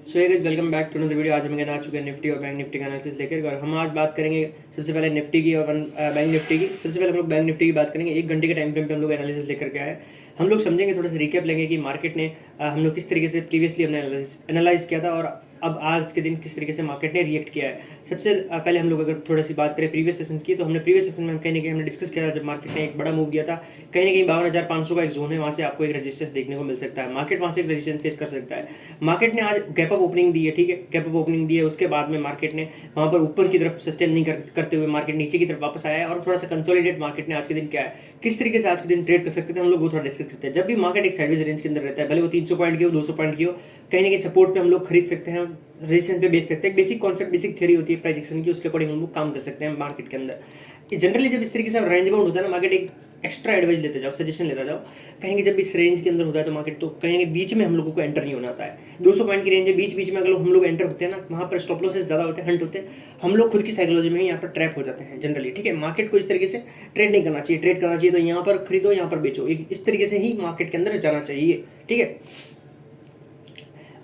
So guys welcome back to another video. आज हम आ चुके हैं निफ्टी और बैंक निफ्टी का एनालिसिस लेकर। और हम आज बात करेंगे सबसे पहले निफ्टी की और बैंक निफ्टी की। सबसे पहले हम लोग बैंक निफ्टी की बात करेंगे। 1 घंटे के टाइम फ्रेम पे हम लोग एनालिसिस लेकर के आए। हम लोग समझेंगे, थोड़ा सा रिकैप लेंगे कि मार्केट ने हम लोग किस तरीके से प्रीवियसली हमने एनालाइज किया था और अब आज के दिन किस तरीके से मार्केट ने रिएक्ट किया है। सबसे पहले हम लोग अगर थोड़ा सी बात करें प्रीवियस सेशन की, तो हमने प्रीवियस सेशन में कहीं ना कहीं हमने डिस्कस किया था जब मार्केट ने एक बड़ा मूव दिया था। कहीं ना कहीं 52,500 का एक जोन है, वहाँ से आपको एक रेजिस्टेंस देखने को मिल सकता है। मार्केट वहाँ से एक रेजिस्टेंस फेस कर सकता है। मार्केट ने आज गैप अप ओपनिंग दी है, ठीक है, गैप अप ओपनिंग दी है। उसके बाद में मार्केट ने वहाँ पर ऊपर की तरफ सस्टेन नहीं करते हुए मार्केट नीचे की तरफ वापस आया है और थोड़ा सा कंसोलिडेट मार्केट ने आज के दिन क्या है, किस तरीके से आज के दिन ट्रेड कर सकते थे, हम लोग वो थोड़ा डिस्कस करते हैं। जब भी मार्केट एक साइडवेज रेंज के अंदर रहता है, भले वो 300 पॉइंट की हो, 200 पॉइंट की हो, कहीं ना कहीं सपोर्ट पे हम लोग खरीद सकते हैं, रेजिस्टेंस पे बेच सकते हैं। एक बेसिक कॉन्सेप्ट, बेसिक थ्योरी होती है प्राइस एक्शन की, उसके अकॉर्डिंग हम लोग काम कर सकते हैं मार्केट के अंदर। जनरली जब इस तरीके से रेंज बाउंड होता है ना मार्केट, एक एक्स्ट्रा एडवाइस लेते जाओ, सजेशन लेता जाओ। कहेंगे जब इस रेंज के अंदर होता है तो मार्केट, तो कहेंगे बीच में हम लोगों को एंटर नहीं होना होता है। 200 पॉइंट की रेंज है, बीच बीच में अगर हम लोग एंटर होते हैं ना, वहाँ पर स्टॉप लॉसेस ज़्यादा होते हैं, हंट होते हैं, हम लोग खुद की साइकोलॉजी में ही यहाँ पर ट्रैप हो जाते हैं जनरली, ठीक है। मार्केट को इस तरीके से ट्रेड नहीं करना चाहिए। ट्रेड करना चाहिए तो यहाँ पर खरीदो, यहाँ पर बेचो, इस तरीके से ही मार्केट के अंदर जाना चाहिए, ठीक है।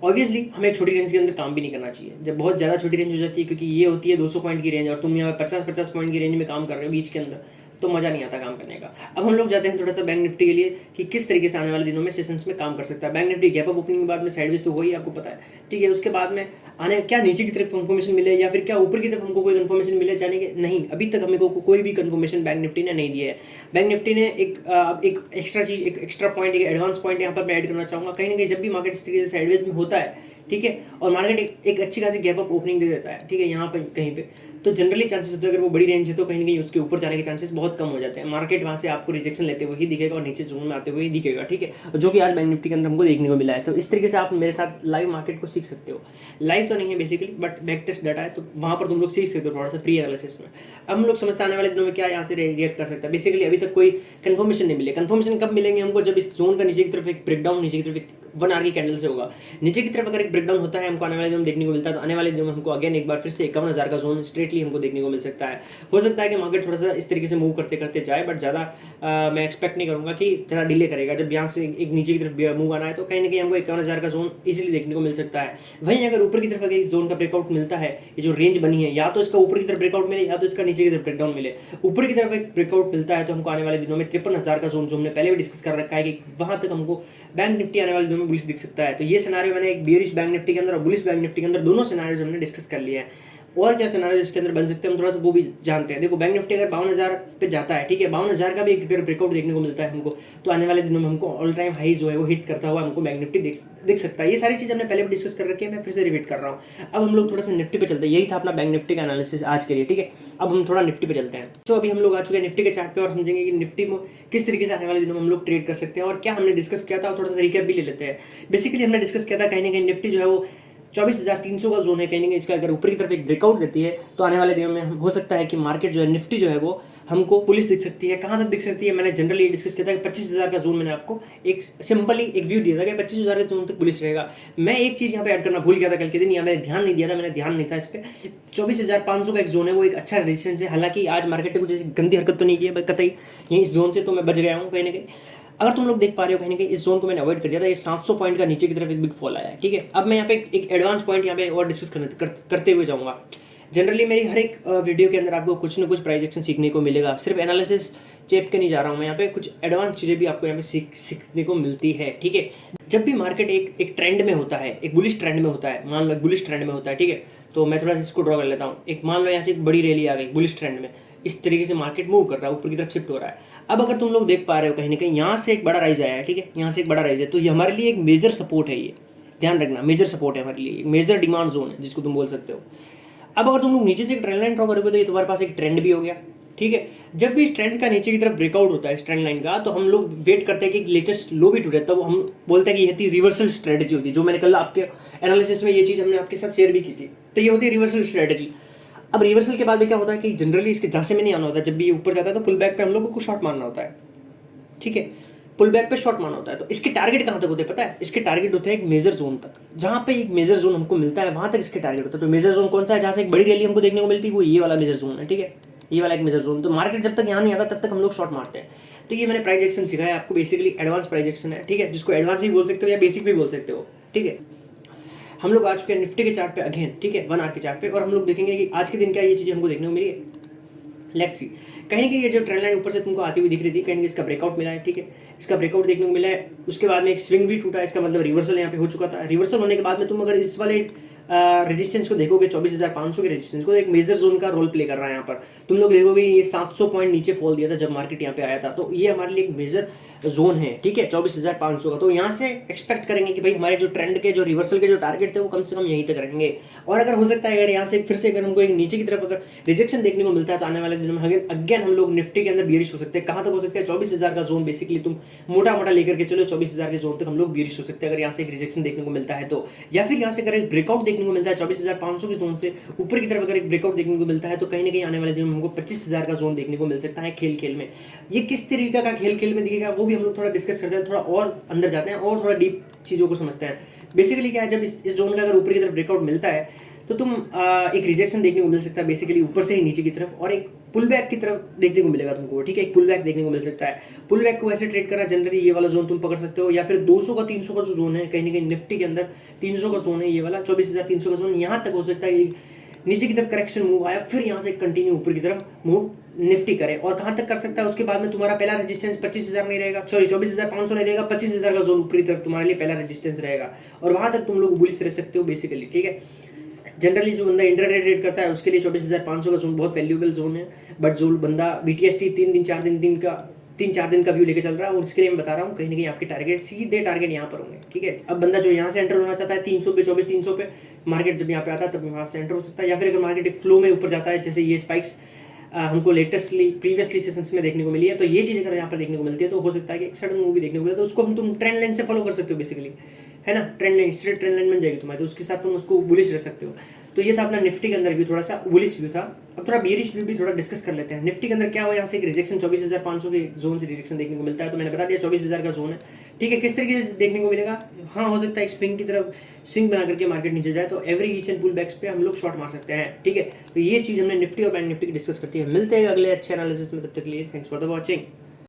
ऑब्वियसली हमें छोटी रेंज के अंदर काम भी नहीं करना चाहिए। जब बहुत ज़्यादा छोटी रेंज हो जाती है, क्योंकि ये होती है 200 पॉइंट की रेंज और तुम यहाँ 50-50 पॉइंट की रेंज में काम कर रहे हो बीच के अंदर, तो मज़ा नहीं आता काम करने का। अब हम लोग जाते हैं थोड़ा सा बैंक निफ्टी के लिए कि किस तरीके से आने वाले दिनों में सेशंस में काम कर सकता है। Bank Nifty gap up opening के बाद में साइडवेज तो हुई, आपको पता है, ठीक है। उसके बाद में आने क्या नीचे की तरफ कंफर्मेशन मिले या फिर क्या ऊपर की तरफ हमको कोई कंफर्मेशन मिले जाने के, नहीं, अभी तक हमें को कोई भी कंफर्मेशन बैंक निफ्टी ने नहीं दिया है। बैंक निफ्टी ने एक एक्स्ट्रा चीज़, एक एक्स्ट्रा पॉइंट, एक एडवांस पॉइंट यहाँ पर मैं ऐड करना चाहूँगा। कहीं ना कहीं जब भी मार्केट इस तरीके से साइडवेज में होता है, ठीक है, और मार्केट एक अच्छी खासी गैप अप ओपनिंग दे देता है, ठीक है, यहाँ पर कहीं पे, तो जनरली चांसेस होते हैं अगर वो बड़ी रेंज है तो कहीं ना कहीं उसके ऊपर जाने के चांसेस बहुत कम हो जाते हैं। मार्केट वहाँ से आपको रिजेक्शन लेते हुए ही दिखेगा और नीचे जोन में आते हुए ही दिखेगा, ठीक है, जो कि आज बैंक निफ्टी के अंदर हमको देखने को मिला है। तो इस तरीके से आप मेरे साथ लाइव मार्केट को सीख सकते हो। लाइव तो नहीं है basically, but back test data है, तो वहाँ पर तुम लोग सीख सकते हो थोड़ा सा प्री एनालिसिस में। अब हम लोग समझते आने वाले दिनों में क्या यहाँ से रिएक्ट कर सकता है। बेसिकली अभी तक कोई कंफर्मेशन नहीं मिले। कंफर्मेशन कब मिलेंगे हमको, जब इस जोन का नीचे की तरफ एक ब्रेकडाउन, नीचे की तरफ एक 1 आवर की कैंडल से होगा। नीचे की तरफ अगर एक ब्रेकडाउन होता है हमको आने वाले दिनों में देखने को मिलता है, तो आने वाले दिनों में हमको अगेन एक बार फिर से 51,000 का जोन स्ट्रेटली हमको देखने को मिल सकता है। हो सकता है कि मार्केट थोड़ा सा इस तरीके से मूव करते करते जाए, बट ज़्यादा मैं एक्सपेक्ट नहीं करूँगा कि ज़्यादा डिले करेगा। जब यहाँ से एक नीचे की तरफ मूव आना है तो कहीं ना कहीं हमको 51,000 का जोन इजीली देखने को मिल सकता है। वहीं अगर ऊपर की तरफ अगर इस जोन का ब्रेकआउट मिलता है, ये जो रेंज बनी है, या तो इसका ऊपर की तरफ ब्रेकआउट मिले या तो इसका नीचे की तरफ ब्रेकडाउन मिले। ऊपर की तरफ एक ब्रेकआउट मिलता है तो हमको आने वाले दिनों में 53,000 का जोन, जो हमने पहले भी डिस्कस कर रखा है, कि वहाँ तक हमको बैंक निफ्टी आने वाले दिनों में बुलिश दिख सकता है। तो ये सिनारियो मैंने एक बेरिश बैंक निफ्टी के अंदर और बुलिश बैंक निफ्टी के अंदर दोनों सिनारियोज हमने डिस्कस कर लिए हैं। और क्या सिनारियो इसके अंदर बन सकते हैं हम थोड़ा सा वो भी जानते हैं। देखो बैंक निफ्टी अगर 52,000 पे जाता है, ठीक है, 52,000 का भी अगर ब्रेकआउट देखने को मिलता है हमको, तो आने वाले दिनों में हमको ऑल टाइम हाई जो है वो हिट करता हुआ हमको बैंक निफ्टी दिख सकता है। ये सारी चीज़ हमने पहले भी डिस्कस कर रखी है, मैं फिर से रिपीट कर रहा हूँ। अब हम लोग थोड़ा सा निफ्टी पे चलते हैं। यही था अपना बैंक निफ्टी का एनालिसिस आज के लिए, ठीक है। अब हम थोड़ा निफ्टी पे चलते हैं। तो अभी हम लोग आ चुके हैं निफ्टी के चार्ट पे और समझेंगे कि निफ्टी में किस तरीके से आने वाले दिनों में हम लोग ट्रेड कर सकते हैं और क्या हमने डिस्कस किया था, और थोड़ा सा रिकैप भी ले लेते हैं। बेसिकली हमने डिस्कस किया था कहीं ना कहीं निफ्टी जो है वो 24,300 का जोन है। कहीं ना कहीं इसका अगर ऊपर की तरफ एक ब्रेकआउट देती है तो आने वाले दिनों में हो सकता है कि मार्केट जो है, निफ्टी जो है वो हमको पुलिस दिख सकती है। कहाँ तक दिख सकती है, मैंने जनरली डिस्कस किया था कि 25,000 का जोन मैंने आपको एक सिंपली एक व्यू दिया था कि 25,000 के जोन तक पुलिस रहेगा। मैं एक चीज़ यहाँ पे ऐड करना भूल गया था कल के दिन, या मैंने ध्यान नहीं दिया था, मैंने ध्यान नहीं था इस पर। 24,500 का एक जोन है, वो एक अच्छा रेजिस्टेंस है। हालांकि आज मार्केट ने कुछ ऐसी गंदी हरकत तो नहीं की है, बट कतई यहीं इस जोन से तो मैं बच गया हूँ कहीं ना कहीं। अगर तुम लोग देख पा रहे हो कहीं ना कहीं इस जोन को मैंने अवॉइड कर दिया था। ये 700 पॉइंट का नीचे की तरफ एक बिग फॉल आया है, ठीक है। अब मैं यहाँ पे एक एडवांस पॉइंट यहाँ पे और डिस्कस करते हुए जाऊँगा। जनरली मेरी हर एक वीडियो के अंदर आपको कुछ ना कुछ प्राइस एक्शन सीखने को मिलेगा। सिर्फ एनालिसिस चेप के नहीं जा रहा हूँ मैं, यहाँ पे कुछ एडवांस चीज़ें भी आपको यहाँ पे सीखने को मिलती है, ठीक है। जब भी मार्केट एक ट्रेंड में होता है, एक बुलिश ट्रेंड में होता है, मान लो बुलिश ट्रेंड में होता है, ठीक है, तो मैं थोड़ा सा इसको ड्रॉ कर लेता हूँ। एक मान लो यहाँ से एक बड़ी रैली आ गई बुलिश ट्रेंड में, इस तरीके से मार्केट मूव कर रहा है, ऊपर की तरफ शिफ्ट हो रहा है। अब अगर तुम लोग देख पा रहे हो कहीं ना कहीं यहाँ से एक बड़ा राइज आया है, ठीक है, यहाँ से एक बड़ा राइज है, तो ये हमारे लिए एक मेजर सपोर्ट है। ये ध्यान रखना, मेजर सपोर्ट है हमारे लिए, मेजर डिमांड जोन है जिसको तुम बोल सकते हो। अब अगर तुम लोग नीचे से एक ट्रेंड लाइन ड्रॉ करोगे तो ये तुम्हारे पास एक ट्रेंड भी हो गया, ठीक है। जब भी इस ट्रेंड का नीचे की तरफ ब्रेकआउट होता है इस ट्रेंड लाइन का, तो हम लोग वेट करते हैं कि लेटेस्ट लो भी टूटे, तब हम बोलते हैं कि ये थी रिवर्सल स्ट्रेटजी होती है, जो मैंने कल आपके एनालिसिस में ये चीज़ हमने आपके साथ शेयर भी की थी। तो ये होती है रिवर्सल स्ट्रेटजी। अब रिवर्सल के बाद में क्या होता है कि जनरली इसके झांसे में नहीं आना होता है। जब भी ये ऊपर जाता है तो पुल बैक पे हम लोगों को शॉर्ट मारना होता है, ठीक है, पुल बैक पे शॉर्ट मारना होता है। तो इसके टारगेट कहाँ तक होते हैं पता है? इसके टारगेट होते हैं एक मेजर जोन तक, जहाँ पे एक मेजर जोन हमको मिलता है वहाँ तक इसके टारगेट होता है। तो मेजर जोन कौन सा है, जहाँ से एक बड़ी रैली हमको देखने को मिलती है, वो ये वाला मेजर जोन है, ठीक है, ये वाला एक मेजर जोन। तो मार्केट जब तक यहाँ नहीं आता तब तक हम लोग शॉर्ट मारते हैं। तो ये मैंने प्राइस एक्शन सिखाया आपको, बेसिकली एडवांस प्राइस एक्शन है, ठीक है, जिसको एडवांस भी बोल सकते हो या बेसिक भी बोल सकते हो, ठीक है। हम लोग आ चुके हैं निफ्टी के चार्ट पे अगेन, ठीक है, 1 आवर के चार्ट पे, और हम लोग देखेंगे कि आज के दिन क्या ये चीज़ें हमको देखने को मिली है। लेट्स सी, कहीं ना कहीं ये जो ट्रेंड लाइन ऊपर से तुमको आती हुई दिख रही थी, कहीं ना कहीं इसका ब्रेकआउट मिला है, ठीक है, इसका ब्रेकआउट देखने को मिला है। उसके बाद में एक स्विंग भी टूटा, इसका मतलब रिवर्सल यहाँ पे हो चुका था। रिवर्सल होने के बाद में तुम अगर इस वाले रेजिस्टेंस को देखोगे 24,500 के रेजिस्टेंस को, एक मेजर जोन का रोल प्ले कर रहा है यहाँ पर। तुम लोग देखोगे ये 700 पॉइंट नीचे फॉल दिया था जब मार्केट यहाँ पे आया था, तो ये हमारे लिए एक मेजर जोन है, ठीक है, 24,500 का। तो यहाँ से एक्सपेक्ट करेंगे कि भाई हमारे जो ट्रेंड के जो रिवर्सल के जो टारगेट थे वो कम से कम यहीं तक रहेंगे। और अगर हो सकता है अगर यहाँ से फिर से अगर हमको एक नीचे की तरफ अगर रिजेक्शन देखने को मिलता है तो आने वाले दिनों में अगेन हम लोग निफ्टी के अंदर बियरिश हो सकते हैं। कहाँ तक हो सकता है? 24,000 का जोन बेसिकली तुम मोटा मोटा लेकर के चलो, 24,000 के जोन तक हम लोग बियरिश हो सकते हैं अगर यहाँ से एक रिजेक्शन देखने को मिलता है तो। या फिर यहाँ से अगर एक ब्रेकआउट देखने को मिलता है 24,500 के जोन से ऊपर की तरफ अगर एक ब्रेकआउट देखने को मिलता है तो कहीं ना कहीं आने वाले दिनों में हमको 25,000 का जोन देखने को मिल सकता है खेल खेल में। ये किस तरीके का खेल खेल में दिखेगा वो भी हम लोग थोड़ा डिस्कस करते हैं, थोड़ा और अंदर जाते हैं और थोड़ा डीप चीज़ों को समझते हैं। बेसिकली क्या है, जब इस जोन का अगर ऊपर की तरफ ब्रेकआउट मिलता है तो तुम एक रिजेक्शन देखने को मिल सकता है बेसिकली ऊपर से ही नीचे की तरफ, और एक पुल बैक की तरफ देखने को मिलेगा तुमको, ठीक है, एक पुल बैक देखने को मिल सकता है। पुल बैक को ऐसे ट्रेड करना जनरली ये वाला जोन तुम पकड़ सकते हो, या फिर 200 का 300 का जो जोन है कहीं ना कहीं निफ्टी के अंदर 300 का जोन है, ये वाला 24,300 का जोन, यहाँ तक हो सकता है नीचे की तरफ करेक्शन मूव आया, फिर यहाँ से कंटिन्यू ऊपर की तरफ मूव निफ्टी करे। और कहाँ तक कर सकता है उसके बाद में तुम्हारा पहला रेजिस्टेंस 25,000 नहीं रहेगा, सॉरी 24,500 नहीं रहेगा, 25,000 का जोन ऊपरी तरफ तुम्हारे लिए पहला रेजिस्टेंस रहेगा, और वहाँ तक तुम लोग बुलिश रह सकते हो बेसिकली, ठीक है। जनरली जो बंदा इंटरडे ट्रेड करता है उसके लिए 24,500 का जोन बहुत वैल्यूएबल जोन है, बट जो बंदा BTST 3-4 दिन का व्यू लेके चल रहा है और उसके लिए मैं बता रहा हूँ कहीं ना कहीं आपके टारगेट सीधे टारगेट यहाँ पर होंगे, ठीक है। अब बंदा जो यहाँ से एंटर होना चाहता है 300 पे 24,300 पे मार्केट जब यहाँ पे आता है तब वहाँ से एंटर हो सकता है, या फिर अगर मार्केट एक फ्लो में ऊपर जाता है जैसे ये स्पाइक्स हमको लेटेस्टली प्रीवियसली सेशंस में देखने को मिली है, तो ये चीज़ अगर यहाँ पर देखने को मिलती है तो हो सकता है कि एक सडन मूवी देखने को मिले, तो उसको तुम ट्रेंड लाइन से फॉलो कर सकते हो बेसिकली, है ना, trend line straight trend line बन जाएगी तुम्हारी, तो उसके साथ तुम उसको बुलिश रह सकते हो। तो ये था अपना निफ्टी के अंदर भी थोड़ा सा बुलिश व्यू था। अब थोड़ा बियरिश व्यू भी थोड़ा डिस्कस कर लेते हैं। निफ्टी के अंदर क्या हुआ, यहाँ से एक रिजेक्शन 24,500 के जोन से रिजेक्शन देखने को मिलता है, तो मैंने बता दिया 24,000 का जोन है, ठीक है। किस तरीके से देखने को मिलेगा, हाँ हो सकता है एक स्विंग की तरफ स्विंग बना करके मार्केट नीचे जाए तो every each and pull backs पे हम लोग शॉर्ट मार सकते हैं, ठीक है। तो ये चीज़ हमने निफ्टी और बैंक निफ्टी की डिस्कस करती है। मिलते हैं अगले अच्छे एनालिसिस में, तब तक के लिए थैंक्स फॉर द वॉचिंग।